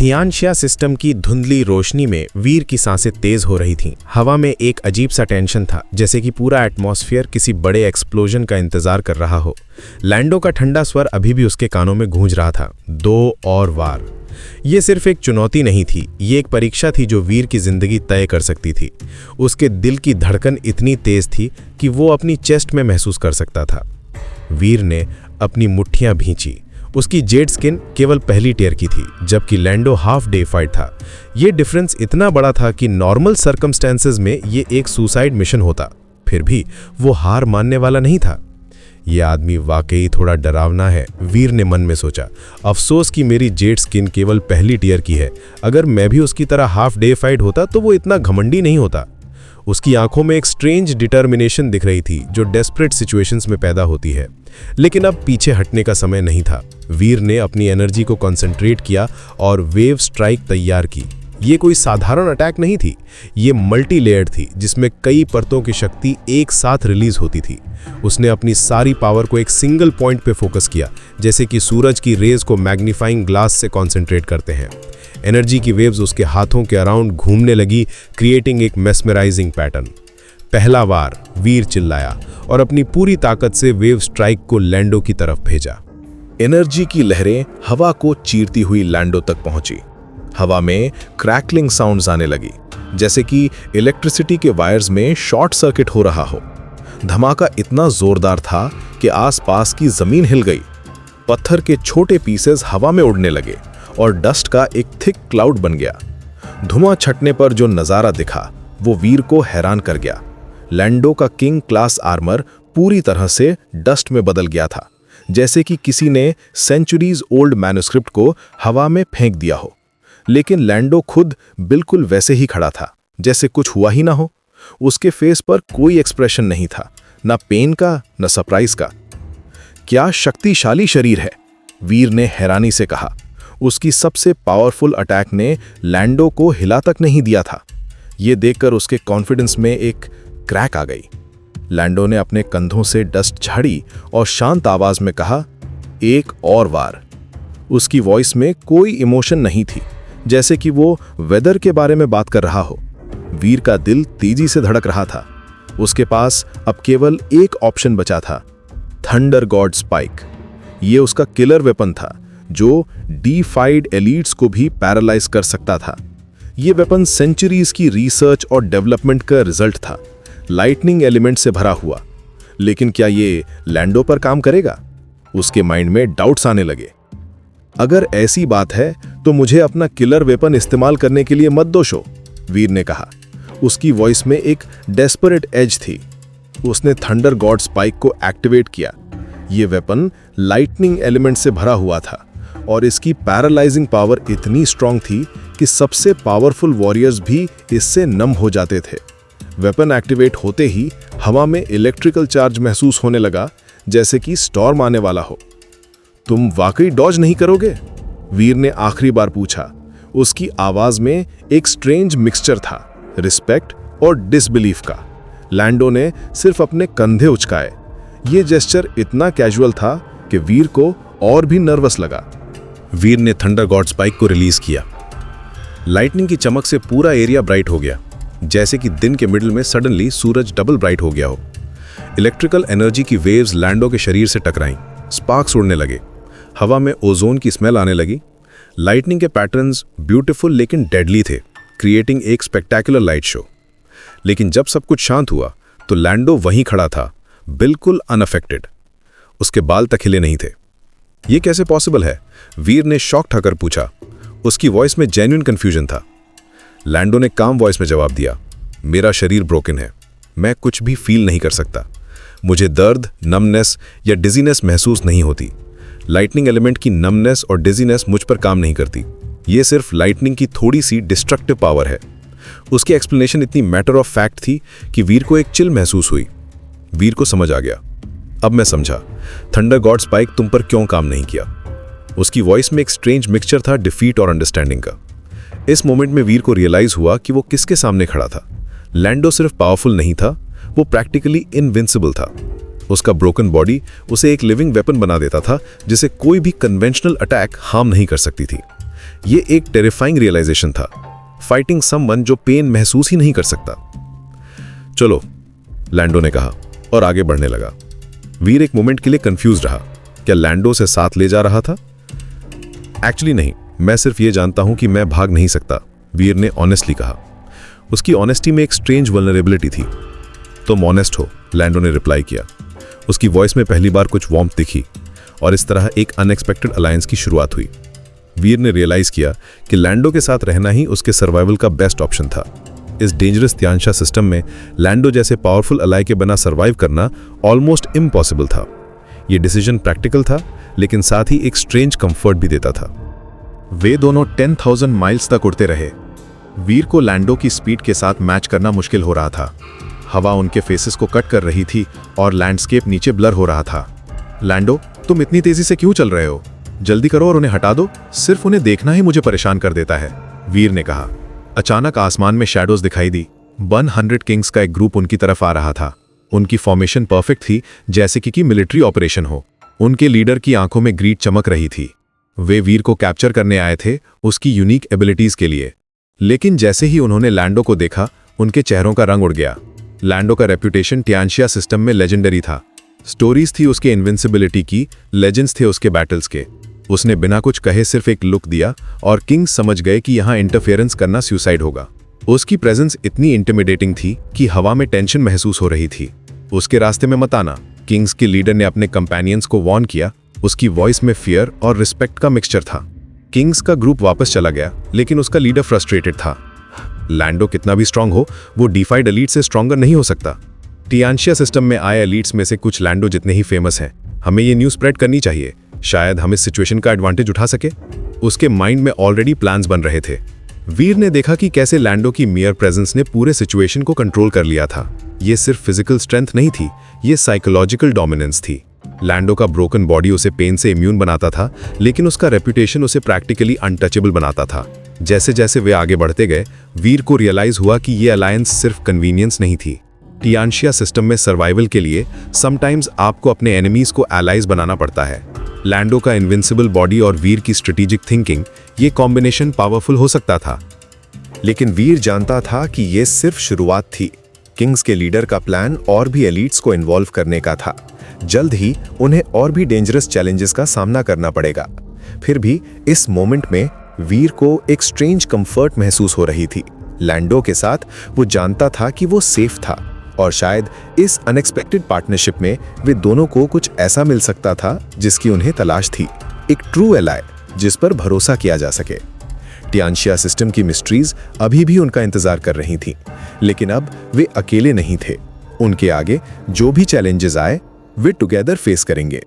थियानशिया system की धुंधली रोशनी में वीर की सांसें तेज हो रही थीं। हवा में एक अजीब सा टेंशन था, जैसे कि पूरा एटमॉस्फेयर किसी बड़े एक्सप्लोजन का इंतजार कर रहा हो। लैंडो का ठंडा स्वर अभी भी उसके कानों में गूंज रहा था। 2 और वार। ये सिर्फ एक चुनौती नहीं थी, ये एक परीक्षा थी जो वीर की जिंदगी तय कर सकती थी। उसके दिल की धड़कन इतनी तेज थी कि वो अपनी चेस्ट में महसूस कर सकता था। वीर ने अपनी मुट्ठियां भींची। उसकी जेड स्किन केवल पहली टियर की थी, जबकि लैंडो हाफ डे फाइट था। ये डिफरेंस इतना बड़ा था कि नॉर्मल सर्कमस्टेंसेस में ये एक सुसाइड मिशन होता। फिर भी वो हार मानने वाला नहीं था। ये आदमी वाकई थोड़ा डरावना है, वीर ने मन में सोचा। अफसोस कि मेरी जेड स्किन केवल पहली टियर की है। अगर मैं भी उसकी तरह हाफ डे फाइट होता तो वो इतना घमंडी नहीं होता। उसकी आंखों में एक स्ट्रेंज डिटर्मिनेशन दिख रही थी, जो डेस्परेट सिचुएशंस में पैदा होती है। लेकिन अब पीछे हटने का समय नहीं था। वीर ने अपनी एनर्जी को कंसंट्रेट किया और वेव स्ट्राइक तैयार की। ये कोई साधारण अटैक नहीं थी, ये मल्टी लेयर्ड थी, जिसमें कई परतों की शक्ति एक साथ रिलीज होती थी। उसने अपनी सारी पावर को एक सिंगल पॉइंट पे फोकस किया, जैसे कि सूरज की रेज को मैग्नीफाइंग ग्लास से कॉन्सेंट्रेट करते हैं। एनर्जी की वेव्स उसके हाथों के अराउंड घूमने लगी, क्रिएटिंग एक मेस्मराइजिंग पैटर्न। पहला वार, वीर चिल्लाया और अपनी पूरी ताकत से वेव स्ट्राइक को लैंडो की तरफ भेजा। एनर्जी की लहरें हवा को चीरती हुई लैंडो तक पहुंची। हवा में क्रैकलिंग साउंड्स आने लगी, जैसे कि इलेक्ट्रिसिटी के वायर्स में शॉर्ट सर्किट हो रहा हो। धमाका इतना जोरदार था कि आसपास की जमीन हिल गई। पत्थर के छोटे पीसेस हवा में उड़ने लगे और डस्ट का एक थिक क्लाउड बन गया। धुआं छटने पर जो नजारा दिखा वो वीर को हैरान कर गया। लैंडो का किंग क्लास आर्मर पूरी तरह से डस्ट में बदल गया था, जैसे कि किसी ने सेंचुरीज ओल्ड मैन्युस्क्रिप्ट को हवा में फेंक दिया हो। लेकिन लैंडो खुद बिल्कुल वैसे ही खड़ा था, जैसे कुछ हुआ ही ना हो। उसके फेस पर कोई एक्सप्रेशन नहीं था, ना पेन का न सरप्राइज का। क्या शक्तिशाली शरीर है, वीर ने हैरानी से कहा। उसकी सबसे पावरफुल अटैक ने लैंडो को हिला तक नहीं दिया था। ये देखकर उसके कॉन्फिडेंस में एक क्रैक आ गई। लैंडो ने अपने कंधों से डस्ट झाड़ी और शांत आवाज में कहा, 1 और वार। उसकी वॉइस में कोई इमोशन नहीं थी, जैसे कि वो वेदर के बारे में बात कर रहा हो। वीर का दिल तेजी से धड़क रहा था। उसके पास अब केवल एक ऑप्शन बचा था, थंडर गॉड स्पाइक। ये उसका किलर वेपन था, जो डीफाइड एलीट्स को भी पैरालाइज कर सकता था। ये वेपन सेंचुरीज की रिसर्च और डेवलपमेंट का रिजल्ट था, लाइटनिंग एलिमेंट से भरा हुआ। लेकिन क्या ये लैंडो पर काम करेगा? उसके माइंड में डाउट्स आने लगे। अगर ऐसी बात है तो मुझे अपना किलर वेपन इस्तेमाल करने के लिए मत दोषो, वीर ने कहा। उसकी वॉइस में एक डेस्परेट एज थी। उसने थंडर गॉड स्पाइक को एक्टिवेट किया। ये वेपन लाइटनिंग एलिमेंट से भरा हुआ था और इसकी पैरालाइजिंग पावर इतनी स्ट्रांग थी कि सबसे पावरफुल वॉरियर्स भी इससे नम हो जाते थे। वेपन एक्टिवेट होते ही हवा में इलेक्ट्रिकल चार्ज महसूस होने लगा, जैसे कि स्टॉर्म आने वाला हो। तुम वाकई डॉज नहीं करोगे? वीर ने आखिरी बार पूछा। उसकी आवाज में एक स्ट्रेंज मिक्सचर था, रिस्पेक्ट और डिसबिलीफ का। लैंडो ने सिर्फ अपने कंधे उचकाए। ये जेस्चर इतना कैजुअल था कि वीर को और भी नर्वस लगा। वीर ने थंडर गॉड स्पाइक को रिलीज किया। लाइटनिंग की चमक से पूरा एरिया ब्राइट हो गया, जैसे कि दिन के मिडिल में सडनली सूरज डबल ब्राइट हो गया हो। इलेक्ट्रिकल एनर्जी की वेव्स लैंडो के शरीर से टकराईं, स्पार्क्स उड़ने लगे। हवा में ओजोन की स्मेल आने लगी। लाइटनिंग के पैटर्न्स ब्यूटीफुल लेकिन डेडली थे, क्रिएटिंग एक स्पेक्टेकुलर लाइट शो। लेकिन जब सब कुछ शांत हुआ तो लैंडो वहीं खड़ा था, बिल्कुल अनअफेक्टेड। उसके बाल तक हिले नहीं थे। ये कैसे पॉसिबल है? वीर ने शॉक खाकर पूछा। उसकी वॉइस में जेन्युइन कंफ्यूजन था। लैंडो ने काम वॉइस में जवाब दिया, मेरा शरीर ब्रोकन है, मैं कुछ भी फील नहीं कर सकता। मुझे दर्द, नमनेस या डिजीनेस महसूस नहीं होती। लाइटनिंग एलिमेंट की नमनेस और डिजीनेस मुझ पर काम नहीं करती। ये सिर्फ लाइटनिंग की थोड़ी सी डिस्ट्रक्टिव पावर है। उसकी एक्सप्लेनेशन इतनी मैटर ऑफ फैक्ट थी कि वीर को एक चिल महसूस हुई। वीर को समझ आ गया। अब मैं समझा थंडर गॉड स्पाइक तुम पर क्यों काम नहीं किया। उसकी वॉइस में एक स्ट्रेंज मिक्सचर था डिफीट और अंडरस्टैंडिंग का। इस मोमेंट में वीर को रियलाइज हुआ कि वो किसके सामने खड़ा था। लैंडो सिर्फ पावरफुल नहीं था, वो प्रैक्टिकली इनविंसिबल था। उसका ब्रोकन बॉडी उसे एक लिविंग वेपन बना देता था, जिसे कोई भी कन्वेंशनल अटैक हार्म नहीं कर सकती थी। ये एक टेरिफाइंग रियलाइजेशन था, फाइटिंग समवन जो पेन महसूस ही नहीं कर सकता। चलो, लैंडो ने कहा और आगे बढ़ने लगा। वीर एक मोमेंट के लिए कंफ्यूज रहा। क्या लैंडो से साथ ले जा रहा था? एक्चुअली नहीं, मैं सिर्फ ये जानता हूं कि मैं भाग नहीं सकता, वीर ने ऑनेस्टली कहा। उसकी ऑनेस्टी में एक स्ट्रेंज वल्नरेबिलिटी थी। तुम ऑनेस्ट हो, लैंडो ने रिप्लाई किया। उसकी वॉइस में पहली बार कुछ वार्मथ दिखी और इस तरह एक अनएक्सपेक्टेड अलायंस की शुरुआत हुई। वीर ने रियलाइज किया कि लैंडो के साथ रहना ही उसके सर्वाइवल का बेस्ट ऑप्शन था। इस डेंजरस त्यानशा सिस्टम में लैंडो जैसे पावरफुल अलाय के बिना सर्वाइव करना ऑलमोस्ट इम्पॉसिबल था। ये डिसीजन प्रैक्टिकल था, लेकिन साथ ही एक स्ट्रेंज कंफर्ट भी देता था। वे दोनों 10,000 माइल्स तक उड़ते रहे। वीर को लैंडो की स्पीड के साथ मैच करना मुश्किल हो रहा था। हवा उनके फेसेस को कट कर रही थी और लैंडस्केप नीचे ब्लर हो रहा था। लैंडो, तुम इतनी तेजी से क्यों चल रहे हो? जल्दी करो और उन्हें हटा दो, सिर्फ उन्हें देखना ही मुझे परेशान कर देता है, वीर ने कहा। अचानक आसमान में शैडोज दिखाई दी। 100 किंग्स का एक ग्रुप उनकी तरफ आ रहा था। उनकी फॉर्मेशन परफेक्ट थी, जैसे कि मिलिट्री ऑपरेशन हो। उनके लीडर की आंखों में ग्रीड चमक रही थी। वे वीर को कैप्चर करने आए थे, उसकी यूनिक एबिलिटीज के लिए। लेकिन जैसे ही उन्होंने लैंडो को देखा, उनके चेहरों का रंग उड़ गया। लैंडो का रेप्यूटेशन त्यानशिया सिस्टम में लेजेंडरी था। स्टोरीज थी उसके इनविंसिबिलिटी की, लेजेंड्स थे उसके बैटल्स के। उसने बिना कुछ कहे सिर्फ एक लुक दिया और किंग्स समझ गए कि यहाँ इंटरफेरेंस करना सुसाइड होगा। उसकी प्रेजेंस इतनी इंटिमिडेटिंग थी कि हवा में टेंशन महसूस हो रही थी। उसके रास्ते में मत आना, किंग्स के लीडर ने अपने कंपेनियंस को वार्न किया। उसकी वॉइस में फियर और रिस्पेक्ट का मिक्सचर था। किंग्स का ग्रुप वापस चला गया, लेकिन उसका लीडर फ्रस्ट्रेटेड था। लैंडो कितना भी स्ट्रांग हो, वो डिफाइड एलीट से स्ट्रॉन्गर नहीं हो सकता। त्यानशिया सिस्टम में आए एलीट्स में से कुछ लैंडो जितने ही फेमस हैं। हमें ये न्यूज़ स्प्रेड करनी चाहिए, शायद हम इस सिचुएशन का एडवांटेज उठा सके। उसके माइंड में ऑलरेडी प्लान्स बन रहे थे। वीर ने देखा कि कैसे लैंडो की मियर प्रेजेंस ने पूरे सिचुएशन को कंट्रोल कर लिया था। ये सिर्फ फिजिकल स्ट्रेंथ नहीं थी, ये साइकोलॉजिकल डोमिनेंस थी। लैंडो का ब्रोकन बॉडी उसे पेन से इम्यून बनाता था, लेकिन उसका रेप्यूटेशन उसे प्रैक्टिकली अनटचेबल बनाता था। जैसे जैसे वे आगे बढ़ते गए, वीर को रियलाइज हुआ कि ये अलायंस सिर्फ कन्वीनियंस नहीं थी। त्यानशिया सिस्टम में सर्वाइवल के लिए समटाइम्स आपको अपने एनिमीज को एलाइज बनाना पड़ता है। लैंडो का इनविंसिबल बॉडी और वीर की स्ट्रेटेजिक थिंकिंग, ये कॉम्बिनेशन पावरफुल हो सकता था। लेकिन वीर जानता था कि ये सिर्फ शुरुआत थी। किंग्स के लीडर का प्लान और भी एलीट्स को इन्वॉल्व करने का था। जल्द ही उन्हें और भी डेंजरस चैलेंजेस का सामना करना पड़ेगा। फिर भी इस मोमेंट में वीर को एक स्ट्रेंज कंफर्ट महसूस हो रही थी। लैंडो के साथ वो जानता था कि वो सेफ था, और शायद इस अनएक्सपेक्टेड पार्टनरशिप में वे दोनों को कुछ ऐसा मिल सकता था जिसकी उन्हें तलाश थी। एक ट्रू एलाय जिस पर भरोसा किया जा सके। त्यानशिया सिस्टम की मिस्ट्रीज अभी भी उनका इंतजार कर रही थीं, लेकिन अब वे अकेले नहीं थे। उनके आगे जो भी चैलेंजेस आए, वे टुगेदर फेस करेंगे।